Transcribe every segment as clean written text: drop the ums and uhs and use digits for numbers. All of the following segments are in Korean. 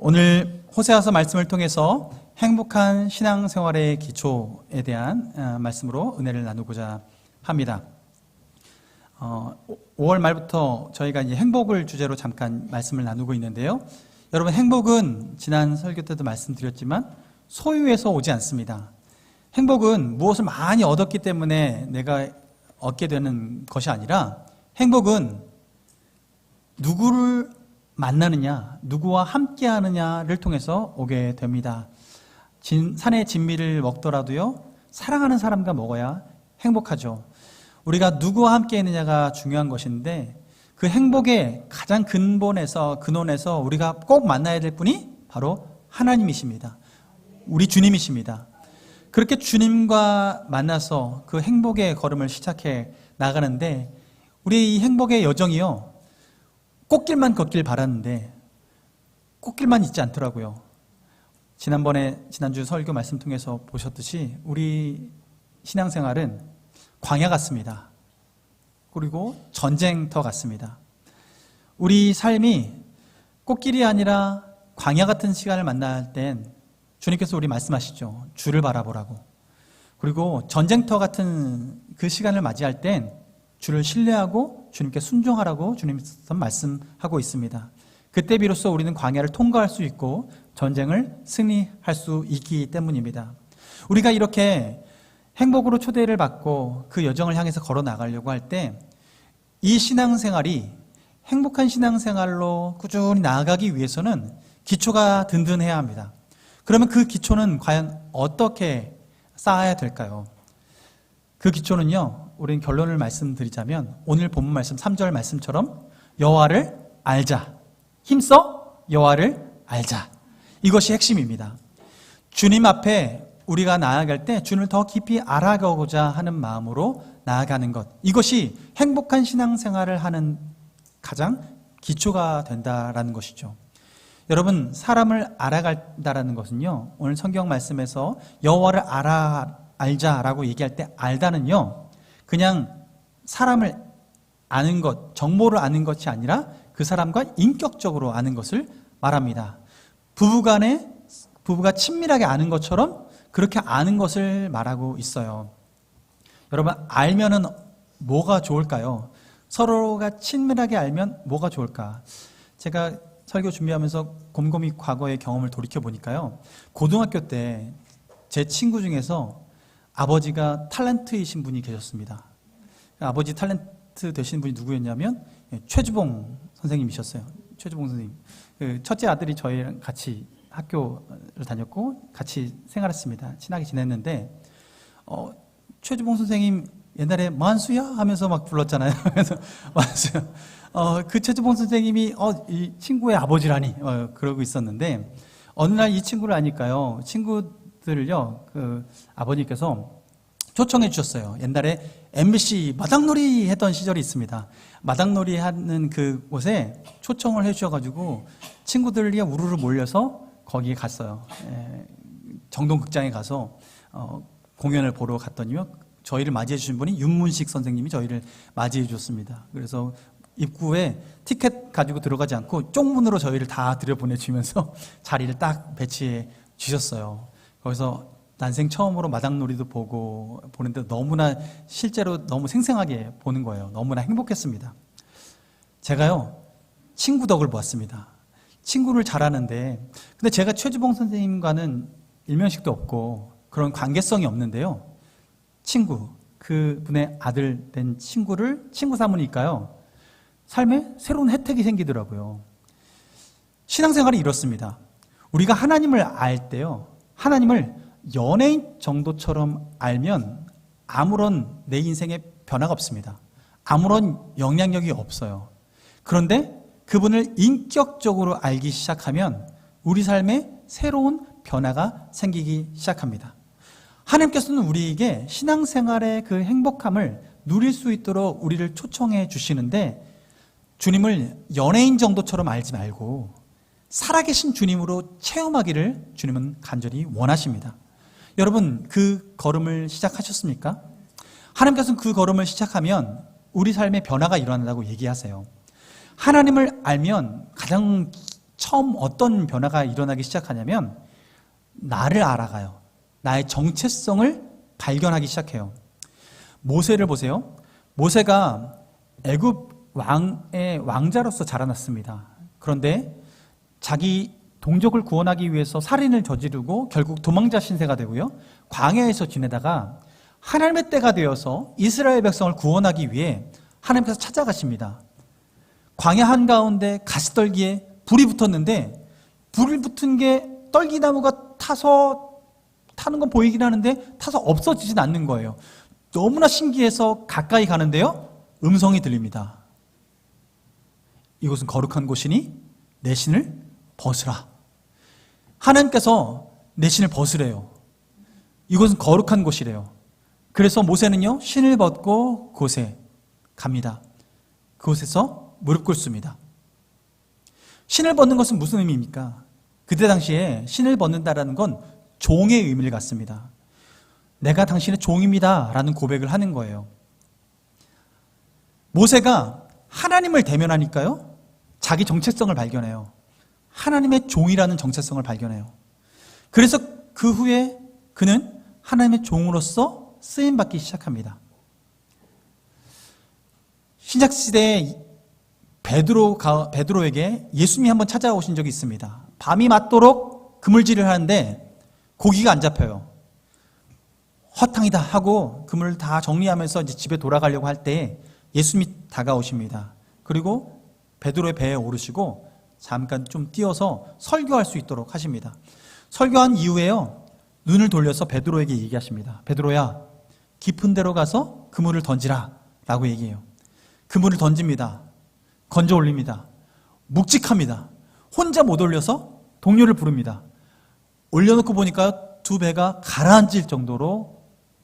오늘 호세아서 말씀을 통해서 행복한 신앙생활의 기초에 대한 말씀으로 은혜를 나누고자 합니다. 5월 말부터 저희가 이제 행복을 주제로 잠깐 말씀을 나누고 있는데요. 여러분, 행복은 지난 설교 때도 말씀드렸지만 소유에서 오지 않습니다. 행복은 무엇을 많이 얻었기 때문에 내가 얻게 되는 것이 아니라, 행복은 누구를 만나느냐, 누구와 함께 하느냐를 통해서 오게 됩니다. 산의 진미를 먹더라도요, 사랑하는 사람과 먹어야 행복하죠. 우리가 누구와 함께 있느냐가 중요한 것인데, 그 행복의 가장 근원에서 우리가 꼭 만나야 될 분이 바로 하나님이십니다. 우리 주님이십니다. 그렇게 주님과 만나서 그 행복의 걸음을 시작해 나가는데, 우리 이 행복의 여정이요, 꽃길만 걷길 바랐는데 꽃길만 있지 않더라고요. 지난주 설교 말씀 통해서 보셨듯이 우리 신앙생활은 광야 같습니다. 그리고 전쟁터 같습니다. 우리 삶이 꽃길이 아니라 광야 같은 시간을 만날 땐 주님께서 우리 말씀하시죠. 주를 바라보라고. 그리고 전쟁터 같은 그 시간을 맞이할 땐 주를 신뢰하고 주님께 순종하라고 주님께서 말씀하고 있습니다. 그때 비로소 우리는 광야를 통과할 수 있고 전쟁을 승리할 수 있기 때문입니다. 우리가 이렇게 행복으로 초대를 받고 그 여정을 향해서 걸어 나가려고 할 때, 이 신앙생활이 행복한 신앙생활로 꾸준히 나아가기 위해서는 기초가 든든해야 합니다. 그러면 그 기초는 과연 어떻게 쌓아야 될까요? 그 기초는요, 우리는 결론을 말씀드리자면 오늘 본문 말씀 3절 말씀처럼 여호와를 알자, 힘써 여호와를 알자, 이것이 핵심입니다. 주님 앞에 우리가 나아갈 때 주님을 더 깊이 알아가고자 하는 마음으로 나아가는 것, 이것이 행복한 신앙생활을 하는 가장 기초가 된다라는 것이죠. 여러분, 사람을 알아간다라는 것은요, 오늘 성경 말씀에서 여호와를 알자라고 얘기할 때 알다는요, 그냥 사람을 아는 것, 정보를 아는 것이 아니라 그 사람과 인격적으로 아는 것을 말합니다. 부부가 친밀하게 아는 것처럼 그렇게 아는 것을 말하고 있어요. 여러분, 알면은 뭐가 좋을까요? 서로가 친밀하게 알면 뭐가 좋을까? 제가 설교 준비하면서 곰곰이 과거의 경험을 돌이켜 보니까요, 고등학교 때 제 친구 중에서 아버지가 탤런트이신 분이 계셨습니다. 아버지 탤런트 되신 분이 누구였냐면 최주봉 선생님이셨어요. 최주봉 선생님. 첫째 아들이 저희랑 같이 학교를 다녔고 같이 생활했습니다. 친하게 지냈는데, 최주봉 선생님 옛날에 만수야 하면서 막 불렀잖아요. 그래서 만수야. 그 최주봉 선생님이 이 친구의 아버지라니 그러고 있었는데, 어느 날 이 친구를 아니까요, 친구들을요, 그 아버님께서 초청해 주셨어요. 옛날에 MBC 마당놀이 했던 시절이 있습니다. 마당놀이 하는 그곳에 초청을 해 주셔가지고 친구들이 우르르 몰려서 거기에 갔어요. 정동극장에 가서 공연을 보러 갔더니요, 저희를 맞이해 주신 분이 윤문식 선생님이 저희를 맞이해 주셨습니다. 그래서 입구에 티켓 가지고 들어가지 않고 쪽문으로 저희를 다 들여보내주면서 자리를 딱 배치해 주셨어요. 거기서 난생 처음으로 마당놀이도 보는데 너무나 실제로 너무 생생하게 보는 거예요. 너무나 행복했습니다. 제가요, 친구 덕을 보았습니다. 친구를 잘하는데, 근데 제가 최주봉 선생님과는 일면식도 없고 그런 관계성이 없는데요, 그분의 아들 된 친구를 친구 삼으니까요, 삶에 새로운 혜택이 생기더라고요. 신앙생활이 이렇습니다. 우리가 하나님을 알 때요, 하나님을 연예인 정도처럼 알면 아무런 내 인생에 변화가 없습니다. 아무런 영향력이 없어요. 그런데 그분을 인격적으로 알기 시작하면 우리 삶에 새로운 변화가 생기기 시작합니다. 하나님께서는 우리에게 신앙생활의 그 행복함을 누릴 수 있도록 우리를 초청해 주시는데, 주님을 연예인 정도처럼 알지 말고 살아계신 주님으로 체험하기를 주님은 간절히 원하십니다. 여러분, 그 걸음을 시작하셨습니까? 하나님께서는 그 걸음을 시작하면 우리 삶에 변화가 일어난다고 얘기하세요. 하나님을 알면 가장 처음 어떤 변화가 일어나기 시작하냐면 나를 알아가요. 나의 정체성을 발견하기 시작해요. 모세를 보세요. 모세가 애굽 왕의 왕자로서 자라났습니다. 그런데 자기 동족을 구원하기 위해서 살인을 저지르고 결국 도망자 신세가 되고요. 광야에서 지내다가 하나님의 때가 되어서 이스라엘 백성을 구원하기 위해 하나님께서 찾아가십니다. 광야 한가운데 가시떨기에 불이 붙었는데 불이 붙은 게 떨기나무가 타는 건 보이긴 하는데 타서 없어지진 않는 거예요. 너무나 신기해서 가까이 가는데요. 음성이 들립니다. 이곳은 거룩한 곳이니 내 신을 벗으라. 하나님께서 내 신을 벗으래요. 이곳은 거룩한 곳이래요. 그래서 모세는요, 신을 벗고 그곳에 갑니다. 그곳에서 무릎 꿇습니다. 신을 벗는 것은 무슨 의미입니까? 그때 당시에 신을 벗는다라는 건 종의 의미를 갖습니다. 내가 당신의 종입니다 라는 고백을 하는 거예요. 모세가 하나님을 대면하니까요, 자기 정체성을 발견해요. 하나님의 종이라는 정체성을 발견해요. 그래서 그 후에 그는 하나님의 종으로서 쓰임받기 시작합니다. 신약시대에 베드로에게 예수님이 한번 찾아오신 적이 있습니다. 밤이 맞도록 그물질을 하는데 고기가 안 잡혀요. 허탕이다 하고 그물을 다 정리하면서 이제 집에 돌아가려고 할 때 예수님이 다가오십니다. 그리고 베드로의 배에 오르시고 잠깐 좀 띄어서 설교할 수 있도록 하십니다. 설교한 이후에요, 눈을 돌려서 베드로에게 얘기하십니다. 베드로야, 깊은 데로 가서 그물을 던지라 라고 얘기해요. 그물을 던집니다. 건져 올립니다. 묵직합니다. 혼자 못 올려서 동료를 부릅니다. 올려놓고 보니까 두 배가 가라앉을 정도로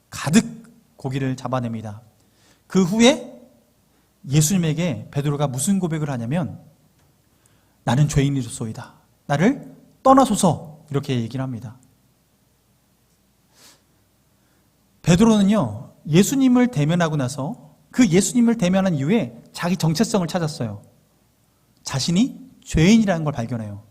가득 고기를 잡아냅니다. 그 후에 예수님에게 베드로가 무슨 고백을 하냐면 나는 죄인이로소이다. 나를 떠나소서 이렇게 얘기를 합니다. 베드로는요, 예수님을 대면하고 나서 그 예수님을 대면한 이후에 자기 정체성을 찾았어요. 자신이 죄인이라는 걸 발견해요.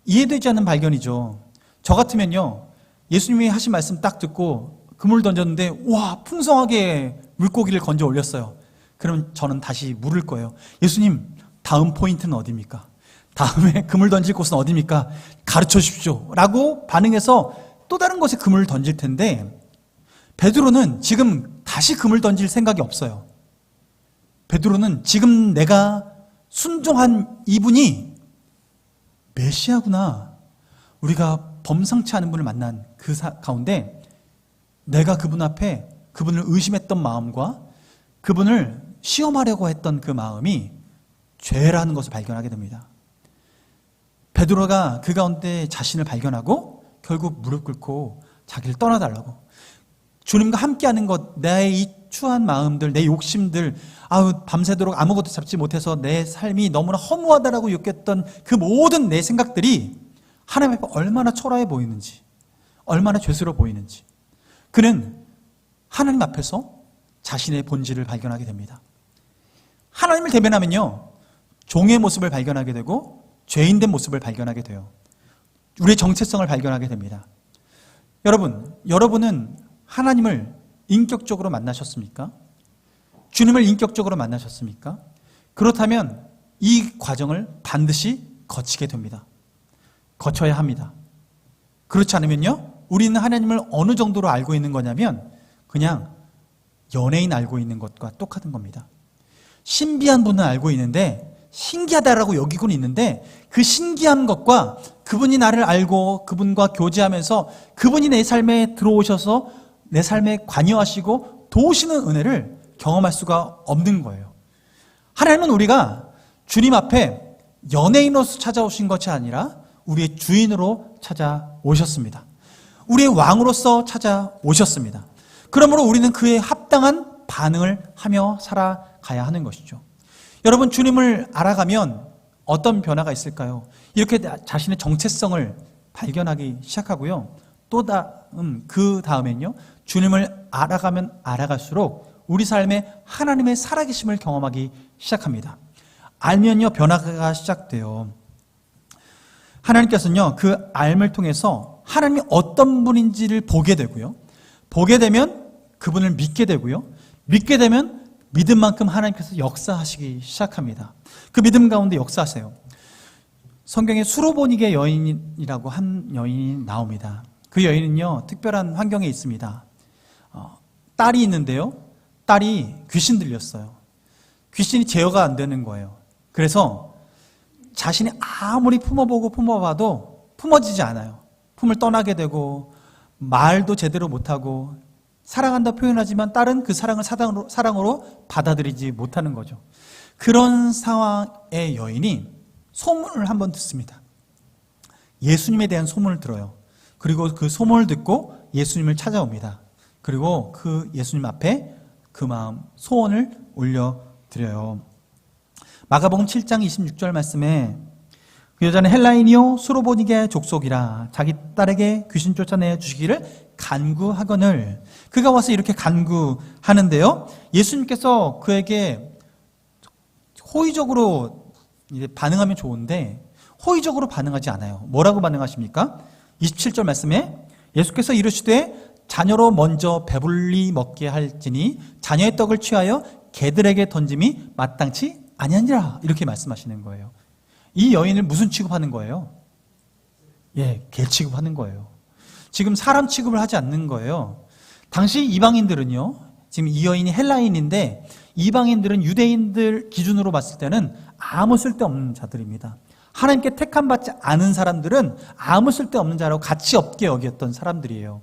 이해되지 않는 발견이죠. 저 같으면요, 예수님이 하신 말씀 딱 듣고 그물 던졌는데 와, 풍성하게 물고기를 건져 올렸어요. 그럼 저는 다시 물을 거예요. 예수님, 다음 포인트는 어디입니까? 다음에 그물 던질 곳은 어디입니까? 가르쳐 주십시오 라고 반응해서 또 다른 곳에 그물을 던질 텐데, 베드로는 지금 다시 그물 던질 생각이 없어요. 베드로는 지금 내가 순종한 이분이 메시아구나, 우리가 범상치 않은 분을 만난 그 가운데 내가 그분 앞에 그분을 의심했던 마음과 그분을 시험하려고 했던 그 마음이 죄라는 것을 발견하게 됩니다. 베드로가 그 가운데 자신을 발견하고 결국 무릎 꿇고 자기를 떠나달라고, 주님과 함께하는 것, 나의 이 추한 마음들, 내 욕심들, 밤새도록 아무것도 잡지 못해서 내 삶이 너무나 허무하다라고 욕했던 그 모든 내 생각들이 하나님 앞에 얼마나 초라해 보이는지, 얼마나 죄스러워 보이는지, 그는 하나님 앞에서 자신의 본질을 발견하게 됩니다. 하나님을 대면하면요, 종의 모습을 발견하게 되고 죄인된 모습을 발견하게 돼요. 우리의 정체성을 발견하게 됩니다. 여러분은 하나님을 인격적으로 만나셨습니까? 주님을 인격적으로 만나셨습니까? 그렇다면 이 과정을 반드시 거치게 됩니다. 거쳐야 합니다. 그렇지 않으면요, 우리는 하나님을 어느 정도로 알고 있는 거냐면 그냥 연예인 알고 있는 것과 똑같은 겁니다. 신비한 분은 알고 있는데, 신기하다라고 여기고는 있는데, 그 신기한 것과 그분이 나를 알고 그분과 교제하면서 그분이 내 삶에 들어오셔서 내 삶에 관여하시고 도우시는 은혜를 경험할 수가 없는 거예요. 하나님은 우리가 주님 앞에 연예인으로서 찾아오신 것이 아니라 우리의 주인으로 찾아오셨습니다. 우리의 왕으로서 찾아오셨습니다. 그러므로 우리는 그에 합당한 반응을 하며 살아가야 하는 것이죠. 여러분, 주님을 알아가면 어떤 변화가 있을까요? 이렇게 자신의 정체성을 발견하기 시작하고요. 그 다음엔요, 주님을 알아가면 알아갈수록 우리 삶에 하나님의 살아계심을 경험하기 시작합니다. 알면요, 변화가 시작돼요. 하나님께서는요, 그 알을 통해서 하나님이 어떤 분인지를 보게 되고요. 보게 되면 그분을 믿게 되고요. 믿게 되면 믿은 만큼 하나님께서 역사하시기 시작합니다. 그 믿음 가운데 역사하세요. 성경에 수로보니게 여인이라고 한 여인이 나옵니다. 그 여인은요, 특별한 환경에 있습니다. 딸이 있는데요, 딸이 귀신 들렸어요. 귀신이 제어가 안 되는 거예요. 그래서 자신이 아무리 품어보고 품어봐도 품어지지 않아요. 품을 떠나게 되고 말도 제대로 못하고 사랑한다 표현하지만 딸은 그 사랑을 사랑으로 받아들이지 못하는 거죠. 그런 상황의 여인이 소문을 한번 듣습니다. 예수님에 대한 소문을 들어요. 그리고 그 소문을 듣고 예수님을 찾아옵니다. 그리고 그 예수님 앞에 그 마음 소원을 올려드려요. 마가복음 7장 26절 말씀에 그 여자는 헬라인이요 수로보니게 족속이라 자기 딸에게 귀신 쫓아내 주시기를 간구하거늘. 그가 와서 이렇게 간구하는데요, 예수님께서 그에게 호의적으로 반응하면 좋은데 호의적으로 반응하지 않아요. 뭐라고 반응하십니까? 27절 말씀에 예수께서 이르시되 자녀로 먼저 배불리 먹게 할지니 자녀의 떡을 취하여 개들에게 던짐이 마땅치 아니하니라, 이렇게 말씀하시는 거예요. 이 여인을 무슨 취급하는 거예요? 개 취급하는 거예요. 지금 사람 취급을 하지 않는 거예요. 당시 이방인들은요, 지금 이 여인이 헬라인인데 이방인들은 유대인들 기준으로 봤을 때는 아무 쓸데없는 자들입니다. 하나님께 택함받지 않은 사람들은 아무 쓸데없는 자라고 가치 없게 여겼던 사람들이에요.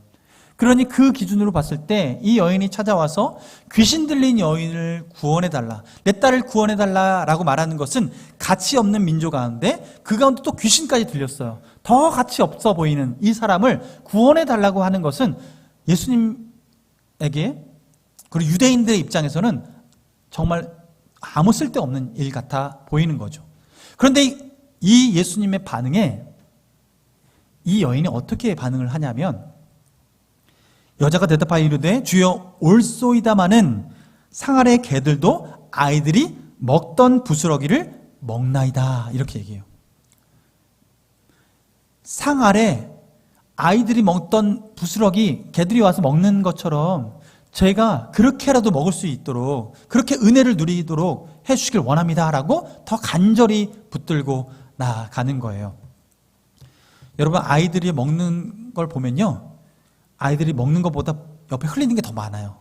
그러니 그 기준으로 봤을 때 이 여인이 찾아와서 귀신 들린 여인을 구원해달라, 내 딸을 구원해달라라고 말하는 것은 가치 없는 민족 가운데 그 가운데 또 귀신까지 들렸어요. 더 가치 없어 보이는 이 사람을 구원해달라고 하는 것은 예수님에게, 그리고 유대인들의 입장에서는 정말 아무 쓸데없는 일 같아 보이는 거죠. 그런데 이 예수님의 반응에 이 여인이 어떻게 반응을 하냐면, 여자가 대답하여 이르되 주여 올소이다마는 상 아래 개들도 아이들이 먹던 부스러기를 먹나이다, 이렇게 얘기해요. 상 아래 아이들이 먹던 부스러기 개들이 와서 먹는 것처럼 저희가 그렇게라도 먹을 수 있도록, 그렇게 은혜를 누리도록 해주시길 원합니다 라고 더 간절히 붙들고 나아가는 거예요. 여러분, 아이들이 먹는 걸 보면요, 아이들이 먹는 것보다 옆에 흘리는 게 더 많아요.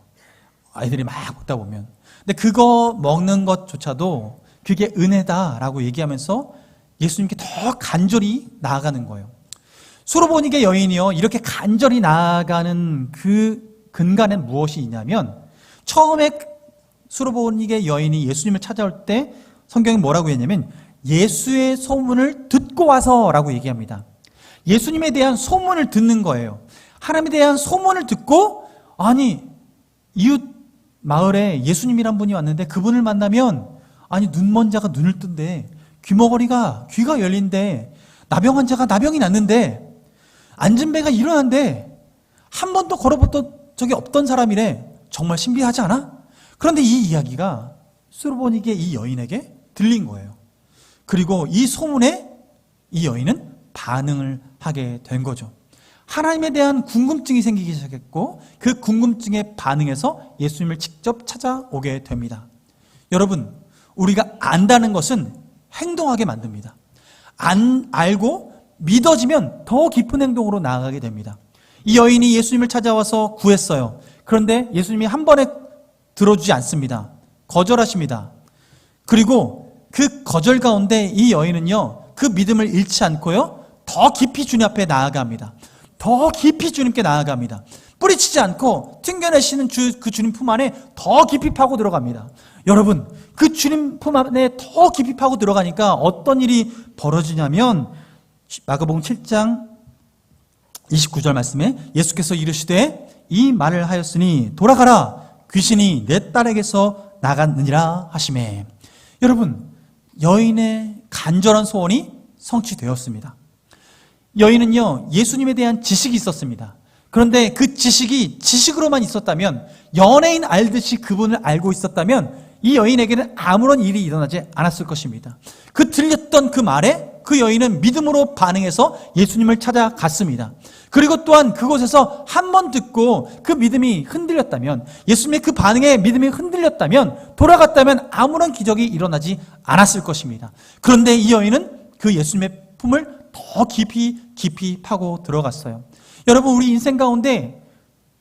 아이들이 막 먹다 보면. 근데 그거 먹는 것조차도 그게 은혜다라고 얘기하면서 예수님께 더 간절히 나아가는 거예요. 수로보니게 여인이요, 이렇게 간절히 나아가는 그 근간엔 무엇이 있냐면, 처음에 수로보니게 여인이 예수님을 찾아올 때 성경이 뭐라고 했냐면 예수의 소문을 듣고 와서라고 얘기합니다. 예수님에 대한 소문을 듣는 거예요. 하나님에 대한 소문을 듣고, 아니 이웃 마을에 예수님이란 분이 왔는데 그분을 만나면, 아니 눈먼 자가 눈을 뜬대, 귀머거리가 귀가 열린대, 나병한 자가 나병이 낫는데, 앉은 배가 일어난대, 한 번도 걸어봤던 적이 없던 사람이래. 정말 신비하지 않아? 그런데 이 이야기가 수로보니게 이 여인에게 들린 거예요. 그리고 이 소문에 이 여인은 반응을 하게 된 거죠. 하나님에 대한 궁금증이 생기기 시작했고 그 궁금증에 반응해서 예수님을 직접 찾아오게 됩니다. 여러분, 우리가 안다는 것은 행동하게 만듭니다. 알고 믿어지면 더 깊은 행동으로 나아가게 됩니다. 이 여인이 예수님을 찾아와서 구했어요. 그런데 예수님이 한 번에 들어주지 않습니다. 거절하십니다. 그리고 그 거절 가운데 이 여인은요, 그 믿음을 잃지 않고요, 더 깊이 주님 앞에 나아갑니다. 더 깊이 주님께 나아갑니다. 뿌리치지 않고 튕겨내시는 그 주님 품 안에 더 깊이 파고 들어갑니다. 여러분, 그 주님 품 안에 더 깊이 파고 들어가니까 어떤 일이 벌어지냐면, 마가복음 7장 29절 말씀에 예수께서 이르시되 이 말을 하였으니 돌아가라, 귀신이 내 딸에게서 나갔느니라 하시매. 여러분, 여인의 간절한 소원이 성취되었습니다. 여인은요, 예수님에 대한 지식이 있었습니다. 그런데 그 지식이 지식으로만 있었다면, 연예인 알듯이 그분을 알고 있었다면 이 여인에게는 아무런 일이 일어나지 않았을 것입니다. 그 들렸던 그 말에 그 여인은 믿음으로 반응해서 예수님을 찾아갔습니다. 그리고 또한 그곳에서 한 번 듣고 그 믿음이 흔들렸다면, 예수님의 그 반응에 믿음이 흔들렸다면, 돌아갔다면 아무런 기적이 일어나지 않았을 것입니다. 그런데 이 여인은 그 예수님의 품을 더 깊이 파고 들어갔어요. 여러분, 우리 인생 가운데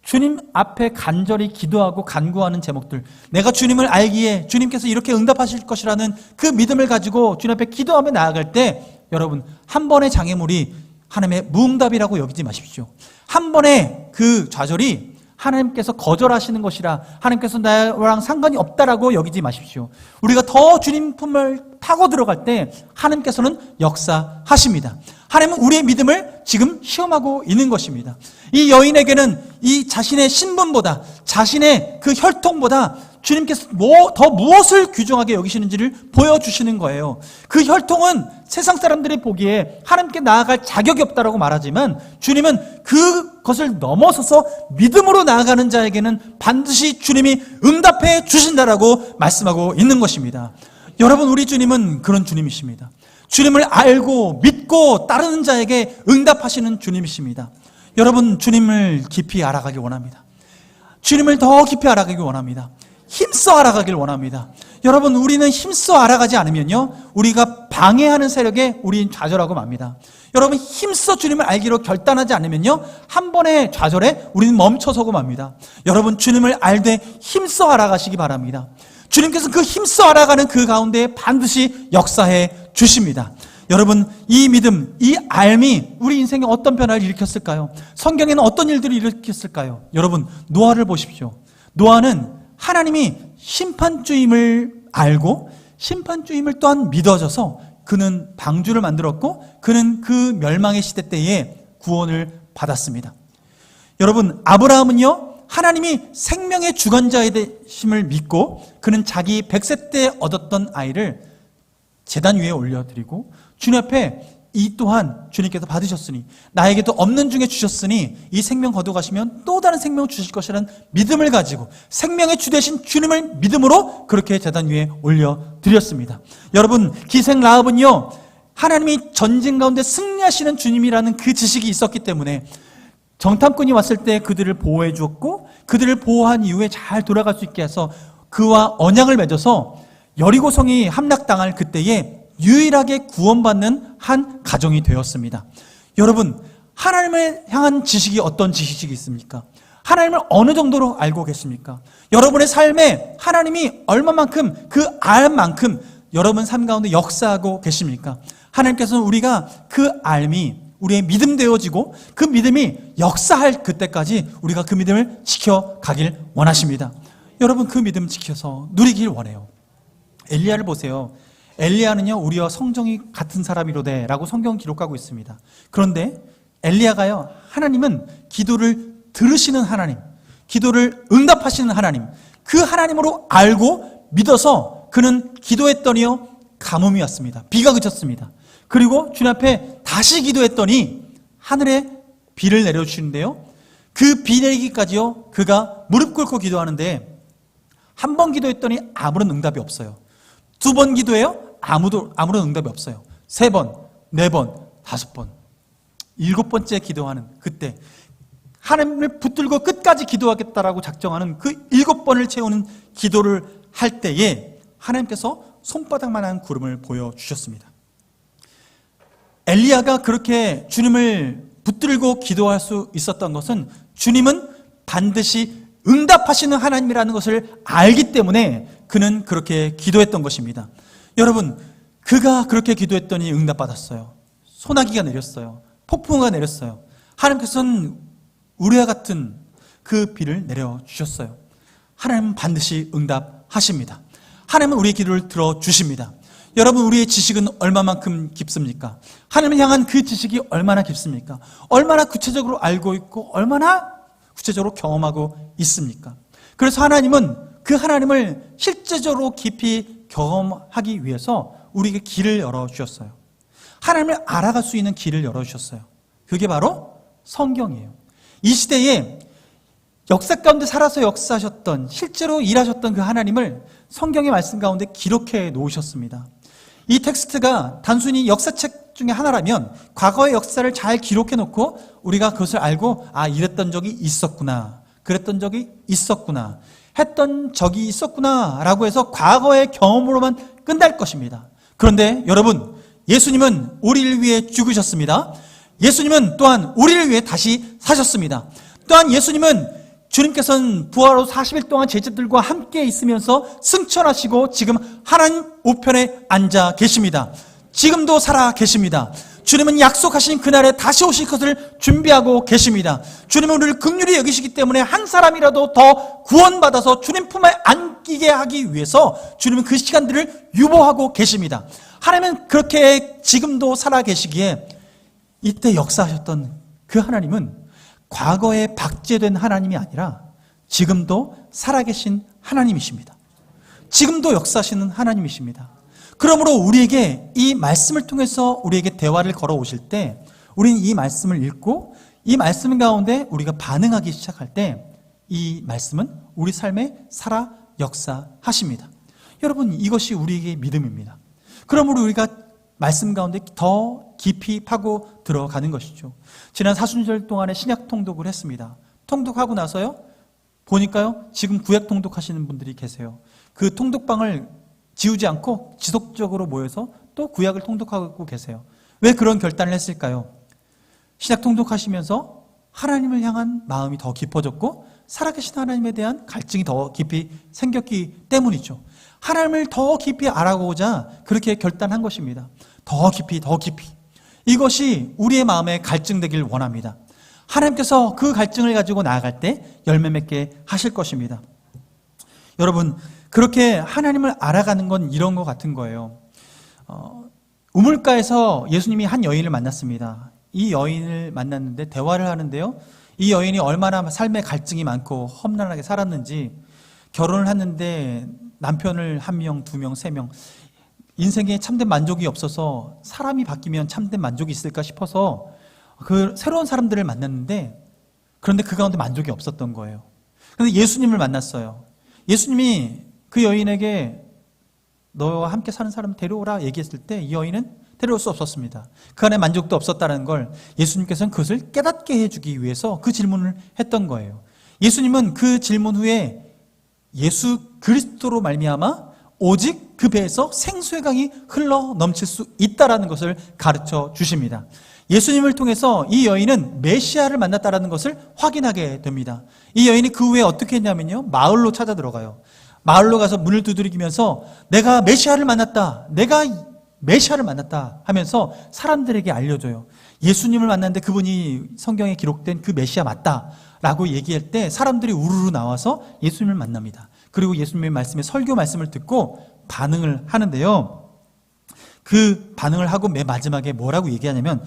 주님 앞에 간절히 기도하고 간구하는 제목들, 내가 주님을 알기에 주님께서 이렇게 응답하실 것이라는 그 믿음을 가지고 주님 앞에 기도하며 나아갈 때, 여러분, 한 번의 장애물이 하나님의 무응답이라고 여기지 마십시오. 한 번의 그 좌절이 하나님께서 거절하시는 것이라, 하나님께서 나랑 상관이 없다라고 여기지 마십시오. 우리가 더 주님 품을 파고 들어갈 때 하나님께서는 역사하십니다. 하나님은 우리의 믿음을 지금 시험하고 있는 것입니다. 이 여인에게는 이 자신의 신분보다, 자신의 그 혈통보다 주님께서 더 무엇을 귀중하게 여기시는지를 보여주시는 거예요. 그 혈통은 세상 사람들이 보기에 하나님께 나아갈 자격이 없다라고 말하지만, 주님은 그것을 넘어서서 믿음으로 나아가는 자에게는 반드시 주님이 응답해 주신다라고 말씀하고 있는 것입니다. 여러분, 우리 주님은 그런 주님이십니다. 주님을 알고 믿고 따르는 자에게 응답하시는 주님이십니다. 여러분, 주님을 깊이 알아가길 원합니다. 주님을 더 깊이 알아가길 원합니다. 힘써 알아가길 원합니다. 여러분, 우리는 힘써 알아가지 않으면요, 우리가 방해하는 세력에 우리는 좌절하고 맙니다. 여러분, 힘써 주님을 알기로 결단하지 않으면요, 한 번의 좌절에 우리는 멈춰서고 맙니다. 여러분, 주님을 알되 힘써 알아가시기 바랍니다. 주님께서 그 힘써 알아가는 그 가운데 반드시 역사해 주십니다. 여러분, 이 믿음, 이 알미 우리 인생에 어떤 변화를 일으켰을까요? 성경에는 어떤 일들을 일으켰을까요? 여러분, 노아를 보십시오. 노아는 하나님이 심판주임을 알고 심판주임을 또한 믿어져서 그는 방주를 만들었고, 그는 그 멸망의 시대 때에 구원을 받았습니다. 여러분, 아브라함은요, 하나님이 생명의 주관자이심을 믿고 그는 자기 100세 때 얻었던 아이를 제단 위에 올려드리고, 주님 앞에 이 또한 주님께서 받으셨으니 나에게도 없는 중에 주셨으니 이 생명 거두가시면 또 다른 생명을 주실 것이라는 믿음을 가지고 생명의 주 되신 주님을 믿음으로 그렇게 제단 위에 올려드렸습니다. 여러분, 기생 라합은요, 하나님이 전쟁 가운데 승리하시는 주님이라는 그 지식이 있었기 때문에 정탐꾼이 왔을 때 그들을 보호해 주었고, 그들을 보호한 이후에 잘 돌아갈 수 있게 해서 그와 언약을 맺어서 여리고성이 함락당할 그때에 유일하게 구원받는 한 가정이 되었습니다. 여러분, 하나님을 향한 지식이 어떤 지식이 있습니까? 하나님을 어느 정도로 알고 계십니까? 여러분의 삶에 하나님이 얼마만큼, 그 알만큼 여러분 삶 가운데 역사하고 계십니까? 하나님께서는 우리가 그 알미, 우리의 믿음 되어지고 그 믿음이 역사할 그때까지 우리가 그 믿음을 지켜가길 원하십니다. 여러분, 그 믿음 지켜서 누리길 원해요. 엘리야를 보세요. 엘리야는요, 우리와 성정이 같은 사람이로되 라고 성경 기록하고 있습니다. 그런데 엘리야가요, 하나님은 기도를 들으시는 하나님, 기도를 응답하시는 하나님, 그 하나님으로 알고 믿어서 그는 기도했더니요, 가뭄이 왔습니다. 비가 그쳤습니다. 그리고 주님 앞에 다시 기도했더니 하늘에 비를 내려주시는데요, 그 비 내리기까지요, 그가 무릎 꿇고 기도하는데 한 번 기도했더니 아무런 응답이 없어요. 두 번 기도해요? 아무런 응답이 없어요. 3번, 4번, 5번, 7번째 기도하는 그때 하나님을 붙들고 끝까지 기도하겠다라고 작정하는 그 7번을 채우는 기도를 할 때에 하나님께서 손바닥만한 구름을 보여주셨습니다. 엘리야가 그렇게 주님을 붙들고 기도할 수 있었던 것은 주님은 반드시 응답하시는 하나님이라는 것을 알기 때문에 그는 그렇게 기도했던 것입니다. 여러분, 그가 그렇게 기도했더니 응답받았어요. 소나기가 내렸어요. 폭풍우가 내렸어요. 하나님께서는 우리와 같은 그 비를 내려주셨어요. 하나님은 반드시 응답하십니다. 하나님은 우리의 기도를 들어주십니다. 여러분, 우리의 지식은 얼마만큼 깊습니까? 하나님을 향한 그 지식이 얼마나 깊습니까? 얼마나 구체적으로 알고 있고 얼마나 구체적으로 경험하고 있습니까? 그래서 하나님은 그 하나님을 실제적으로 깊이 경험하기 위해서 우리에게 길을 열어주셨어요. 하나님을 알아갈 수 있는 길을 열어주셨어요. 그게 바로 성경이에요. 이 시대에 역사 가운데 살아서 역사하셨던, 실제로 일하셨던 그 하나님을 성경의 말씀 가운데 기록해 놓으셨습니다. 이 텍스트가 단순히 역사책 중에 하나라면 과거의 역사를 잘 기록해 놓고 우리가 그것을 알고 이랬던 적이 있었구나, 그랬던 적이 있었구나, 했던 적이 있었구나 라고 해서 과거의 경험으로만 끝날 것입니다. 그런데 여러분, 예수님은 우리를 위해 죽으셨습니다. 예수님은 또한 우리를 위해 다시 사셨습니다. 또한 예수님은 주님께서는 부활 후 40일 동안 제자들과 함께 있으면서 승천하시고 지금 하나님 우편에 앉아 계십니다. 지금도 살아 계십니다. 주님은 약속하신 그날에 다시 오실 것을 준비하고 계십니다. 주님은 우리를 긍휼히 여기시기 때문에 한 사람이라도 더 구원받아서 주님 품에 안기게 하기 위해서 주님은 그 시간들을 유보하고 계십니다. 하나님은 그렇게 지금도 살아 계시기에 이때 역사하셨던 그 하나님은 과거에 박제된 하나님이 아니라 지금도 살아계신 하나님이십니다. 지금도 역사하시는 하나님이십니다. 그러므로 우리에게 이 말씀을 통해서 우리에게 대화를 걸어오실 때 우리는 이 말씀을 읽고 이 말씀 가운데 우리가 반응하기 시작할 때 이 말씀은 우리 삶에 살아 역사하십니다. 여러분, 이것이 우리에게 믿음입니다. 그러므로 우리가 말씀 가운데 더 깊이 파고 들어가는 것이죠. 지난 사순절 동안에 신약 통독을 했습니다. 통독하고 나서요, 보니까요, 지금 구약 통독하시는 분들이 계세요. 그 통독방을 지우지 않고 지속적으로 모여서 또 구약을 통독하고 계세요. 왜 그런 결단을 했을까요? 신약 통독하시면서 하나님을 향한 마음이 더 깊어졌고 살아계신 하나님에 대한 갈증이 더 깊이 생겼기 때문이죠. 하나님을 더 깊이 알아보고자 그렇게 결단한 것입니다. 더 깊이, 더 깊이. 이것이 우리의 마음에 갈증되길 원합니다. 하나님께서 그 갈증을 가지고 나아갈 때 열매 맺게 하실 것입니다. 여러분, 그렇게 하나님을 알아가는 건 이런 것 같은 거예요. 우물가에서 예수님이 한 여인을 만났습니다. 이 여인을 만났는데 대화를 하는데요, 이 여인이 얼마나 삶의 갈증이 많고 험난하게 살았는지, 결혼을 했는데 남편을 1명, 2명, 3명, 인생에 참된 만족이 없어서 사람이 바뀌면 참된 만족이 있을까 싶어서 그 새로운 사람들을 만났는데, 그런데 그 가운데 만족이 없었던 거예요. 그런데 예수님을 만났어요. 예수님이 그 여인에게 너와 함께 사는 사람 데려오라 얘기했을 때 이 여인은 데려올 수 없었습니다. 그 안에 만족도 없었다는 걸 예수님께서는 그것을 깨닫게 해주기 위해서 그 질문을 했던 거예요. 예수님은 그 질문 후에 예수 그리스도로 말미암아 오직 그 배에서 생수의 강이 흘러 넘칠 수 있다라는 것을 가르쳐 주십니다. 예수님을 통해서 이 여인은 메시아를 만났다라는 것을 확인하게 됩니다. 이 여인이 그 후에 어떻게 했냐면요, 마을로 찾아 들어가요. 마을로 가서 문을 두드리면서 내가 메시아를 만났다, 내가 메시아를 만났다 하면서 사람들에게 알려줘요. 예수님을 만났는데 그분이 성경에 기록된 그 메시아 맞다라고 얘기할 때 사람들이 우르르 나와서 예수님을 만납니다. 그리고 예수님의 말씀에 설교 말씀을 듣고 반응을 하는데요, 그 반응을 하고 맨 마지막에 뭐라고 얘기하냐면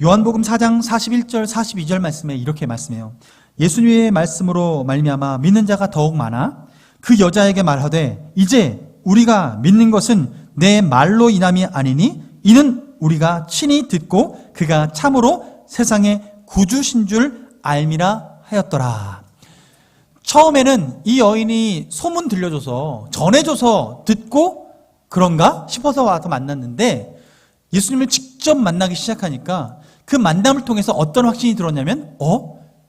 요한복음 4장 41절 42절 말씀에 이렇게 말씀해요. 예수님의 말씀으로 말미암아 믿는 자가 더욱 많아 그 여자에게 말하되 이제 우리가 믿는 것은 내 말로 인함이 아니니 이는 우리가 친히 듣고 그가 참으로 세상의 구주신 줄 알미라 하였더라. 처음에는 이 여인이 소문 들려줘서 전해줘서 듣고 그런가 싶어서 와서 만났는데 예수님을 직접 만나기 시작하니까 그 만남을 통해서 어떤 확신이 들었냐면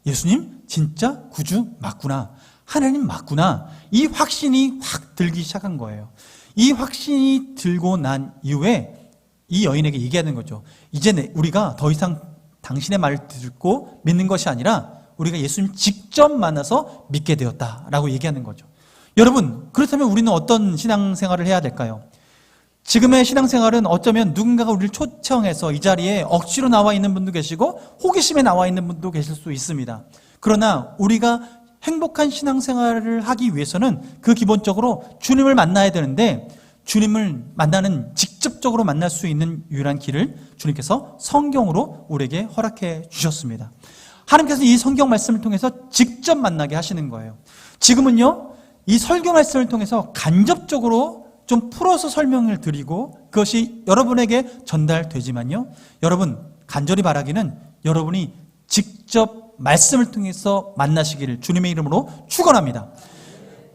예수님 진짜 구주 맞구나, 하나님 맞구나, 이 확신이 확 들기 시작한 거예요. 이 확신이 들고 난 이후에 이 여인에게 얘기하는 거죠. 이제 우리가 더 이상 당신의 말을 듣고 믿는 것이 아니라 우리가 예수님 직접 만나서 믿게 되었다라고 얘기하는 거죠. 여러분, 그렇다면 우리는 어떤 신앙생활을 해야 될까요? 지금의 신앙생활은 어쩌면 누군가가 우리를 초청해서 이 자리에 억지로 나와 있는 분도 계시고 호기심에 나와 있는 분도 계실 수 있습니다. 그러나 우리가 행복한 신앙생활을 하기 위해서는 그 기본적으로 주님을 만나야 되는데, 주님을 만나는 직접적으로 만날 수 있는 유일한 길을 주님께서 성경으로 우리에게 허락해 주셨습니다. 하나님께서 이 성경 말씀을 통해서 직접 만나게 하시는 거예요. 지금은요, 이 설교 말씀을 통해서 간접적으로 좀 풀어서 설명을 드리고 그것이 여러분에게 전달되지만요, 여러분 간절히 바라기는 여러분이 직접 말씀을 통해서 만나시기를 주님의 이름으로 축원합니다.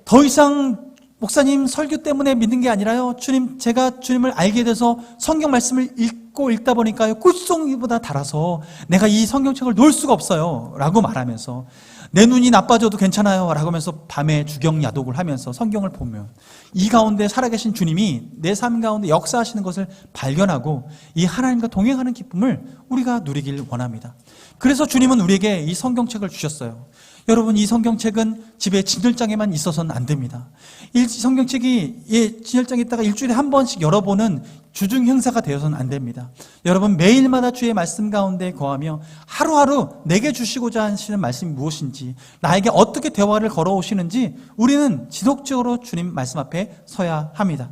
더 이상 목사님 설교 때문에 믿는 게 아니라요, 주님, 제가 주님을 알게 돼서 성경 말씀을 읽다 보니까요, 꿀송이보다 달아서 내가 이 성경책을 놓을 수가 없어요 라고 말하면서, 내 눈이 나빠져도 괜찮아요 라고 하면서 밤에 주경 야독을 하면서 성경을 보면 이 가운데 살아계신 주님이 내 삶 가운데 역사하시는 것을 발견하고 이 하나님과 동행하는 기쁨을 우리가 누리길 원합니다. 그래서 주님은 우리에게 이 성경책을 주셨어요. 여러분, 이 성경책은 집에 진열장에만 있어서는 안 됩니다. 이 성경책이 진열장에 있다가 일주일에 한 번씩 열어보는 주중 행사가 되어서는 안 됩니다. 여러분, 매일마다 주의 말씀 가운데 거하며 하루하루 내게 주시고자 하시는 말씀이 무엇인지, 나에게 어떻게 대화를 걸어오시는지 우리는 지속적으로 주님 말씀 앞에 서야 합니다.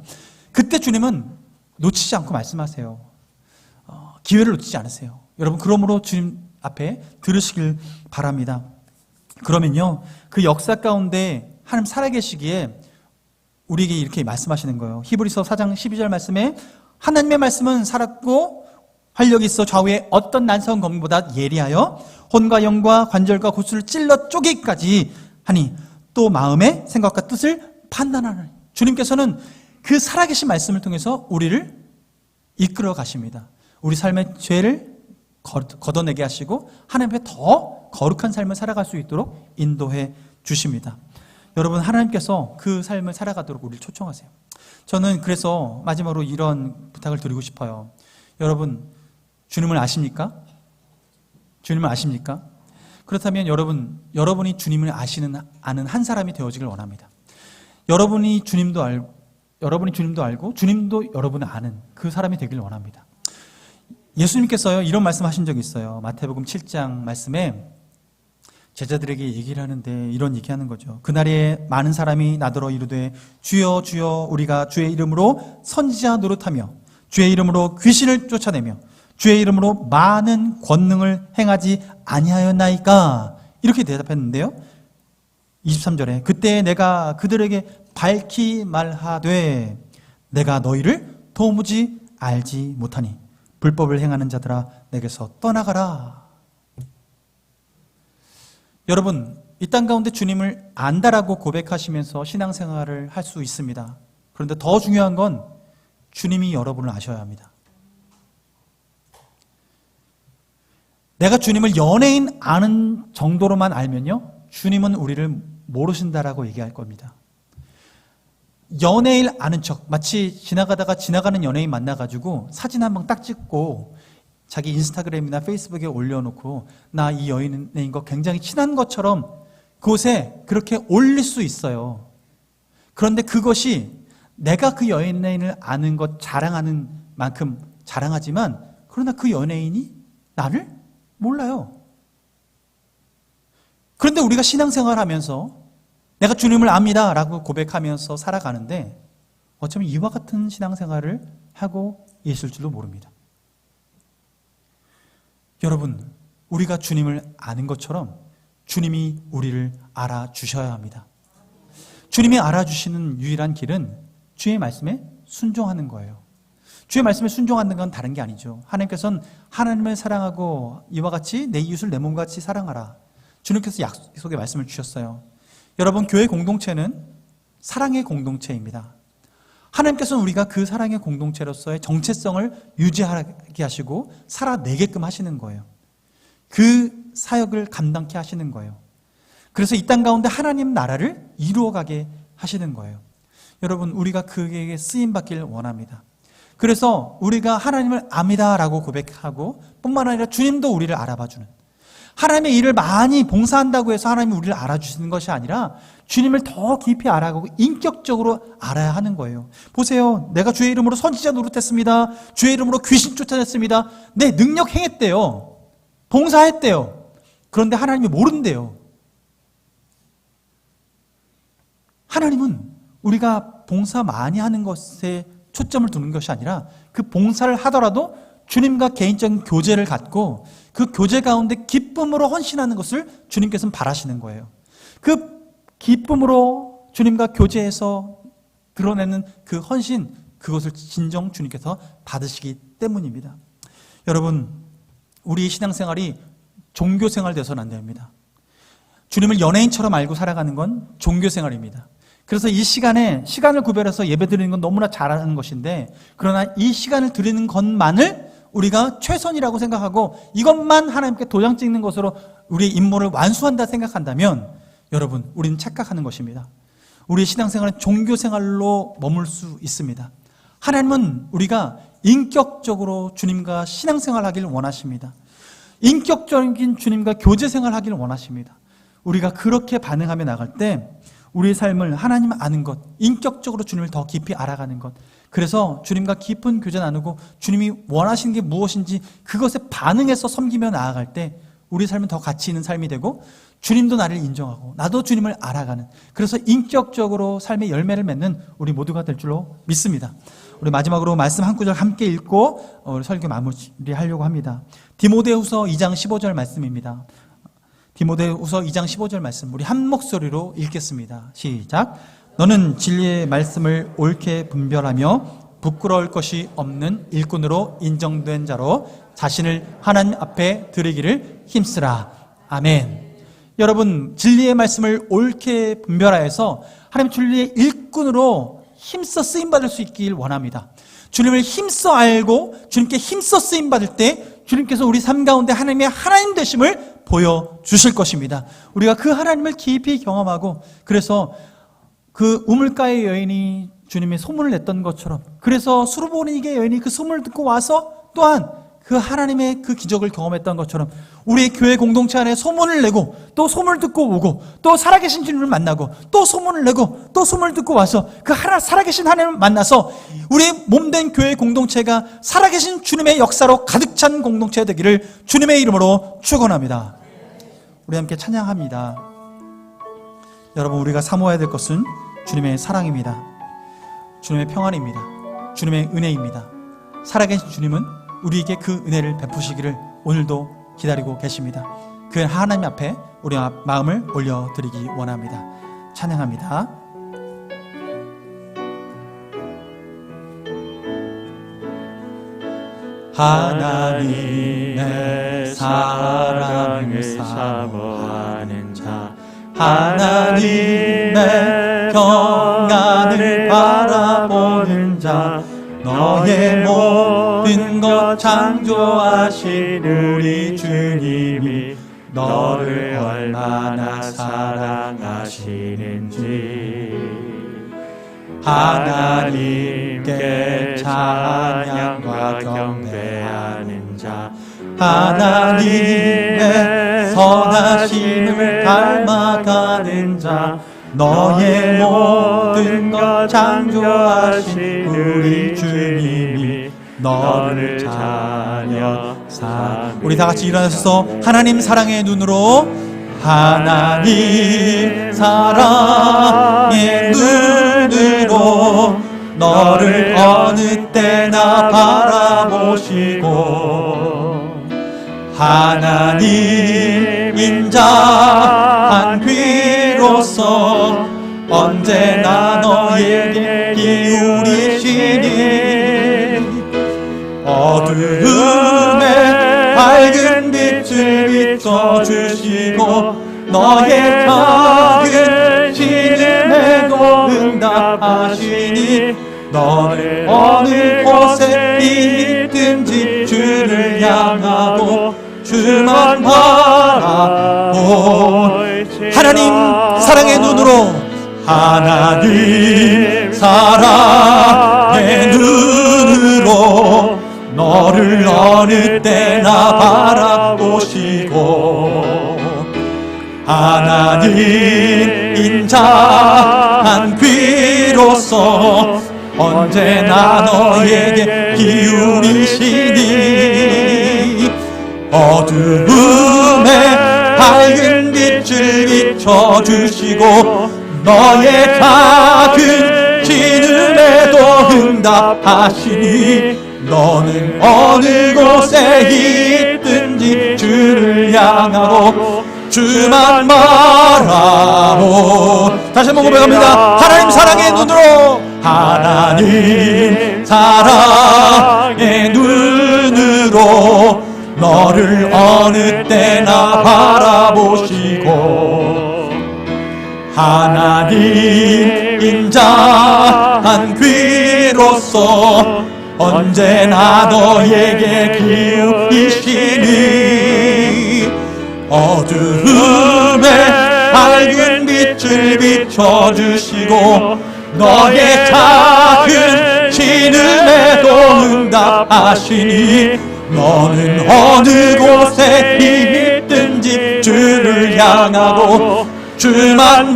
그때 주님은 놓치지 않고 말씀하세요. 기회를 놓치지 않으세요. 여러분, 그러므로 주님 앞에 들으시길 바랍니다. 그러면요, 그 역사 가운데 하나님 살아계시기에 우리에게 이렇게 말씀하시는 거예요. 히브리서 4장 12절 말씀에 하나님의 말씀은 살았고 활력이 있어 좌우의 어떤 난사한 검보다 예리하여 혼과 영과 관절과 골수를 찔러 쪼개기까지 하니 또 마음의 생각과 뜻을 판단하는, 주님께서는 그 살아계신 말씀을 통해서 우리를 이끌어 가십니다. 우리 삶의 죄를 걷어내게 하시고 하나님 앞에 더 거룩한 삶을 살아갈 수 있도록 인도해 주십니다. 여러분, 하나님께서 그 삶을 살아가도록 우리를 초청하세요. 저는 그래서 마지막으로 이런 부탁을 드리고 싶어요. 여러분, 주님을 아십니까? 주님을 아십니까? 그렇다면 여러분이 주님을 아는 한 사람이 되어지길 원합니다. 여러분이 주님도 알고 주님도 여러분을 아는 그 사람이 되길 원합니다. 예수님께서요, 이런 말씀하신 적이 있어요. 마태복음 7장 말씀에 제자들에게 얘기를 하는데 이런 얘기하는 거죠. 그날에 많은 사람이 나더러 이르되 주여 주여 우리가 주의 이름으로 선지자 노릇하며 주의 이름으로 귀신을 쫓아내며 주의 이름으로 많은 권능을 행하지 아니하였나이까? 이렇게 대답했는데요, 23절에 그때 내가 그들에게 밝히 말하되 내가 너희를 도무지 알지 못하니 불법을 행하는 자들아 내게서 떠나가라. 여러분, 이 땅 가운데 주님을 안다라고 고백하시면서 신앙생활을 할 수 있습니다. 그런데 더 중요한 건 주님이 여러분을 아셔야 합니다. 내가 주님을 연예인 아는 정도로만 알면요, 주님은 우리를 모르신다라고 얘기할 겁니다. 연예인 아는 척, 마치 지나가는 연예인 만나가지고 사진 한 방 딱 찍고 자기 인스타그램이나 페이스북에 올려놓고 나 이 연예인과 굉장히 친한 것처럼 그곳에 그렇게 올릴 수 있어요. 그런데 그것이 내가 그 연예인을 아는 것 자랑하는 만큼 자랑하지만, 그러나 그 연예인이 나를 몰라요. 그런데 우리가 신앙생활 하면서 내가 주님을 압니다 라고 고백하면서 살아가는데 어쩌면 이와 같은 신앙생활을 하고 있을 줄도 모릅니다. 여러분, 우리가 주님을 아는 것처럼 주님이 우리를 알아주셔야 합니다. 주님이 알아주시는 유일한 길은 주의 말씀에 순종하는 거예요. 주의 말씀에 순종하는 건 다른 게 아니죠. 하나님께서는 하나님을 사랑하고 이와 같이 내 이웃을 내 몸같이 사랑하라. 주님께서 약속의 말씀을 주셨어요. 여러분, 교회 공동체는 사랑의 공동체입니다. 하나님께서는 우리가 그 사랑의 공동체로서의 정체성을 유지하게 하시고 살아내게끔 하시는 거예요. 그 사역을 감당케 하시는 거예요. 그래서 이 땅 가운데 하나님 나라를 이루어가게 하시는 거예요. 여러분, 우리가 그에게 쓰임받기를 원합니다. 그래서 우리가 하나님을 압니다라고 고백하고 뿐만 아니라 주님도 우리를 알아봐주는, 하나님의 일을 많이 봉사한다고 해서 하나님이 우리를 알아주시는 것이 아니라 주님을 더 깊이 알아가고 인격적으로 알아야 하는 거예요. 보세요. 내가 주의 이름으로 선지자 노릇했습니다. 주의 이름으로 귀신 쫓아냈습니다. 내 능력 행했대요. 봉사했대요. 그런데 하나님이 모른대요. 하나님은 우리가 봉사 많이 하는 것에 초점을 두는 것이 아니라 그 봉사를 하더라도 주님과 개인적인 교제를 갖고 그 교제 가운데 기쁨으로 헌신하는 것을 주님께서는 바라시는 거예요. 그 기쁨으로 주님과 교제해서 드러내는 그 헌신, 그것을 진정 주님께서 받으시기 때문입니다. 여러분, 우리의 신앙생활이 종교생활 되어서는 안 됩니다. 주님을 연예인처럼 알고 살아가는 건 종교생활입니다. 그래서 이 시간에 시간을 구별해서 예배 드리는 건 너무나 잘하는 것인데, 그러나 이 시간을 드리는 것만을 우리가 최선이라고 생각하고 이것만 하나님께 도장 찍는 것으로 우리의 임무를 완수한다 생각한다면 여러분, 우리는 착각하는 것입니다. 우리의 신앙생활은 종교생활로 머물 수 있습니다. 하나님은 우리가 인격적으로 주님과 신앙생활하기를 원하십니다. 인격적인 주님과 교제생활하기를 원하십니다. 우리가 그렇게 반응하며 나갈 때 우리의 삶을 하나님 아는 것, 인격적으로 주님을 더 깊이 알아가는 것, 그래서 주님과 깊은 교제 나누고 주님이 원하시는 게 무엇인지 그것에 반응해서 섬기며 나아갈 때 우리 삶은 더 가치 있는 삶이 되고 주님도 나를 인정하고 나도 주님을 알아가는, 그래서 인격적으로 삶의 열매를 맺는 우리 모두가 될 줄로 믿습니다. 우리 마지막으로 말씀 한 구절 함께 읽고 우리 설교 마무리하려고 합니다. 디모데후서 2장 15절 말씀입니다. 디모데후서 2장 15절 말씀 우리 한 목소리로 읽겠습니다. 시작. 너는 진리의 말씀을 옳게 분별하며 부끄러울 것이 없는 일꾼으로 인정된 자로 자신을 하나님 앞에 드리기를 힘쓰라. 아멘. 여러분, 진리의 말씀을 옳게 분별하여서 하나님 진리의 일꾼으로 힘써 쓰임받을 수 있길 원합니다. 주님을 힘써 알고 주님께 힘써 쓰임받을 때 주님께서 우리 삶 가운데 하나님의 하나님 되심을 보여주실 것입니다. 우리가 그 하나님을 깊이 경험하고, 그래서 그 우물가의 여인이 주님의 소문을 냈던 것처럼, 그래서 수르보니게 여인이 그 소문을 듣고 와서 또한 그 하나님의 그 기적을 경험했던 것처럼 우리 교회 공동체 안에 소문을 내고 또 소문을 듣고 오고 또 살아계신 주님을 만나고 또 소문을 내고 또 소문을 듣고 와서 그 하나 살아계신 하나님을 만나서 우리 몸된 교회 공동체가 살아계신 주님의 역사로 가득 찬 공동체 되기를 주님의 이름으로 축원합니다. 우리 함께 찬양합니다. 여러분, 우리가 사모해야 될 것은 주님의 사랑입니다. 주님의 평안입니다. 주님의 은혜입니다. 살아계신 주님은 우리에게 그 은혜를 베푸시기를 오늘도 기다리고 계십니다. 그 하나님 앞에 우리 마음을 올려드리기 원합니다. 찬양합니다. 하나님의 사랑을 사모하는 자, 하나님의 평안을 바라보는 자, 너의 모든 것 창조하신 우리 주님이 너를 얼마나 사랑하시는지 하나님께 찬양과 경배하는 자, 하나님의 선하심을 닮아가는 자, 너의 모든 것 창조하신 우리 주님이 너를 자녀 삼. 우리 다 같이 일어나셔서 하나님 사랑의 눈으로, 하나님 사랑의 눈으로 너를 어느 때나 바라보시고 하나님 인자한 귀로서 언제나 너에게 기울이시니 어두움에 밝은 빛을 비춰주시고 너의 작은 신음에도 응답하시니 너를 어느 곳에 있든지 주를 향하고 주만 바라볼 하나님 사랑의 눈으로, 하나님 사랑의 눈으로 너를 어느 때나 바라보시고 하나님 인자한 귀로서 언제나 너에게 기울이시니 어두움에 밝은 빛을 비춰주시고 너의 작은 신음에도 응답하시니 너는 어느 곳에 있든지 주를 향하고 주만 바라보. 다시 한번 고백합니다. 하나님 사랑의 눈으로, 하나님 사랑의 눈으로 너를 어느 때나 바라보시고 하나님 인자한 귀로서 언제나 너에게 기울이시니 어두움에 밝은 빛을 비춰주시고 너의 작은 신음에도 응답하시니 너는 어느 곳에 있든지 주를 향하고 주만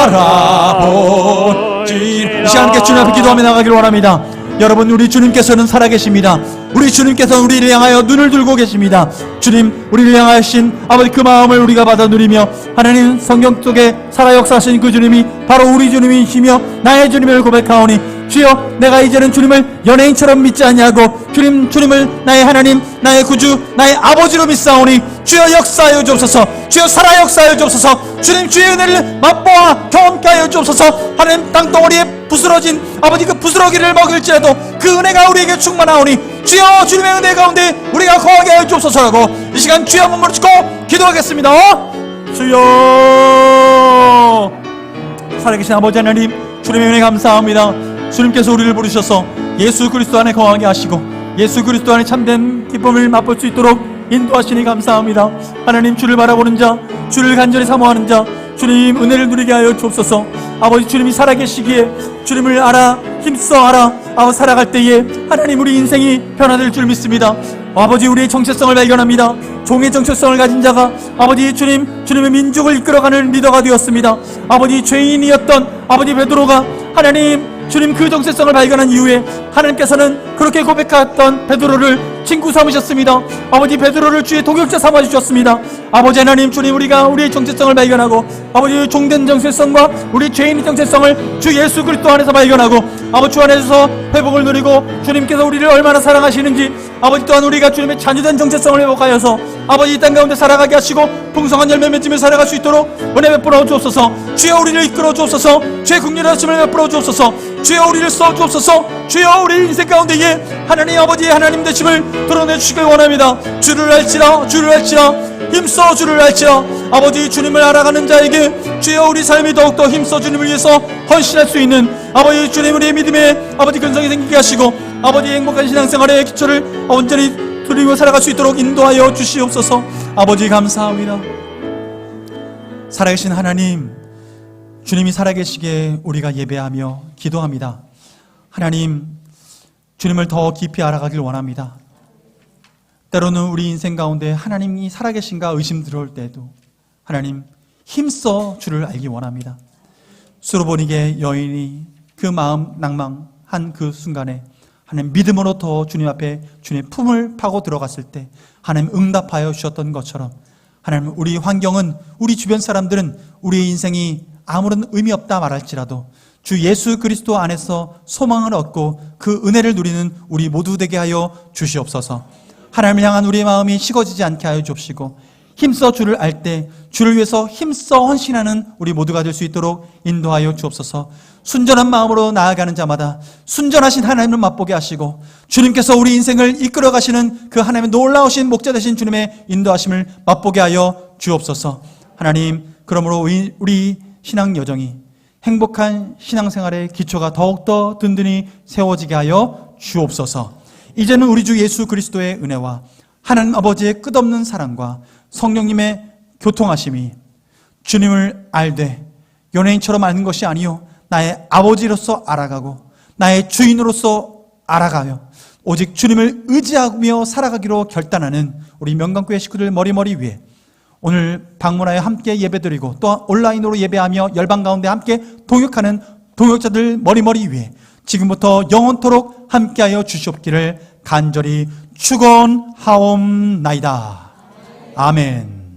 바라보지. 이 시간 함께 주님 앞에 기도하며 나가기를 원합니다. 여러분, 우리 주님께서는 살아계십니다. 우리 주님께서는 우리를 향하여 눈을 들고 계십니다. 주님, 우리를 향하신 아버지 그 마음을 우리가 받아 누리며 하나님 성경 속에 살아 역사하신 그 주님이 바로 우리 주님이시며 나의 주님을 고백하오니 주여, 내가 이제는 주님을 연예인처럼 믿지 않냐고 주님을 나의 하나님, 나의 구주, 나의 아버지로 믿사오니 주여 역사하여 주옵소서. 주여 살아 역사하여 주옵소서. 주님, 주의 은혜를 맛보아 경험케 하여 주옵소서. 하나님, 땅덩어리에 부스러진 아버지 그 부스러기를 먹을지라도 그 은혜가 우리에게 충만하오니 주여, 주님의 은혜 가운데 우리가 거하게 하여 주옵소서라고 이 시간 주여 한번 무릎 꿇고 기도하겠습니다. 주여, 살아계신 아버지 하나님, 주님의 은혜 감사합니다. 주님께서 우리를 부르셔서 예수 그리스도 안에 거하게 하시고 예수 그리스도 안에 참된 기쁨을 맛볼 수 있도록 인도하시니 감사합니다. 하나님, 주를 바라보는 자, 주를 간절히 사모하는 자, 주님 은혜를 누리게 하여 주옵소서. 아버지, 주님이 살아계시기에 주님을 알아 힘써 알아 살아갈 때에 하나님 우리 인생이 변화될 줄 믿습니다. 아버지, 우리의 정체성을 발견합니다. 종의 정체성을 가진 자가 아버지 주님의 민족을 이끌어가는 리더가 되었습니다. 아버지, 죄인이었던 아버지 베드로가 하나님 주님 그 정체성을 발견한 이후에 하나님께서는 그렇게 고백했던 베드로를 친구 삼으셨습니다. 아버지, 베드로를 주의 동역자 삼아주셨습니다. 아버지 하나님, 주님 우리가 우리의 정체성을 발견하고 아버지 종된 정체성과 우리 죄인의 정체성을 주 예수 그리스도 안에서 발견하고 아버지 주 안에서 회복을 누리고 주님께서 우리를 얼마나 사랑하시는지 아버지 또한 우리가 주님의 자녀된 정체성을 회복하여서 아버지 이 땅 가운데 살아가게 하시고 풍성한 열매 맺으며 살아갈 수 있도록 은혜 베풀어 주옵소서. 주여, 우리를 이끌어 주옵소서. 주의 국률하심을 베풀어 주옵소서. 주여, 우리를 써 주옵소서. 주여, 우리 인생 가운데에 하나님 아버지의 하나님 되심을 드러내 주시길 원합니다. 주를 알지라, 주를 알지라, 힘써 주를 알지라. 아버지, 주님을 알아가는 자에게 주여 우리 삶이 더욱더 힘써 주님을 위해서 헌신할 수 있는 아버지 주님 우리의 믿음에 아버지 근성이 생기게 하시고 아버지 행복한 신앙생활의 기초를 온전히 누리며 살아갈 수 있도록 인도하여 주시옵소서. 아버지 감사합니다. 살아계신 하나님, 주님이 살아계시기에 우리가 예배하며 기도합니다. 하나님, 주님을 더 깊이 알아가길 원합니다. 때로는 우리 인생 가운데 하나님이 살아계신가 의심 들어올 때에도 하나님 힘써 주를 알기 원합니다. 수로보니게 여인이 그 마음 낭망한 그 순간에 하나님 믿음으로 더 주님 앞에 주님의 품을 파고 들어갔을 때 하나님 응답하여 주셨던 것처럼 하나님 우리 환경은, 우리 주변 사람들은 우리의 인생이 아무런 의미 없다 말할지라도 주 예수 그리스도 안에서 소망을 얻고 그 은혜를 누리는 우리 모두 되게 하여 주시옵소서. 하나님을 향한 우리의 마음이 식어지지 않게 하여 주옵시고 힘써 주를 알 때 주를 위해서 힘써 헌신하는 우리 모두가 될 수 있도록 인도하여 주옵소서. 순전한 마음으로 나아가는 자마다 순전하신 하나님을 맛보게 하시고 주님께서 우리 인생을 이끌어 가시는 그 하나님의 놀라우신 목자 되신 주님의 인도하심을 맛보게 하여 주옵소서. 하나님, 그러므로 우리 신앙 여정이 행복한 신앙생활의 기초가 더욱더 든든히 세워지게 하여 주옵소서. 이제는 우리 주 예수 그리스도의 은혜와 하나님 아버지의 끝없는 사랑과 성령님의 교통하심이 주님을 알되 연예인처럼 아는 것이 아니요 나의 아버지로서 알아가고 나의 주인으로서 알아가며 오직 주님을 의지하며 살아가기로 결단하는 우리 명강교회 식구들 머리머리 위에 오늘 방문하여 함께 예배드리고 또 온라인으로 예배하며 열방 가운데 함께 동역하는 동역자들 머리머리 위에 지금부터 영원토록 함께하여 주시옵기를 간절히 축원하옵나이다. 아멘.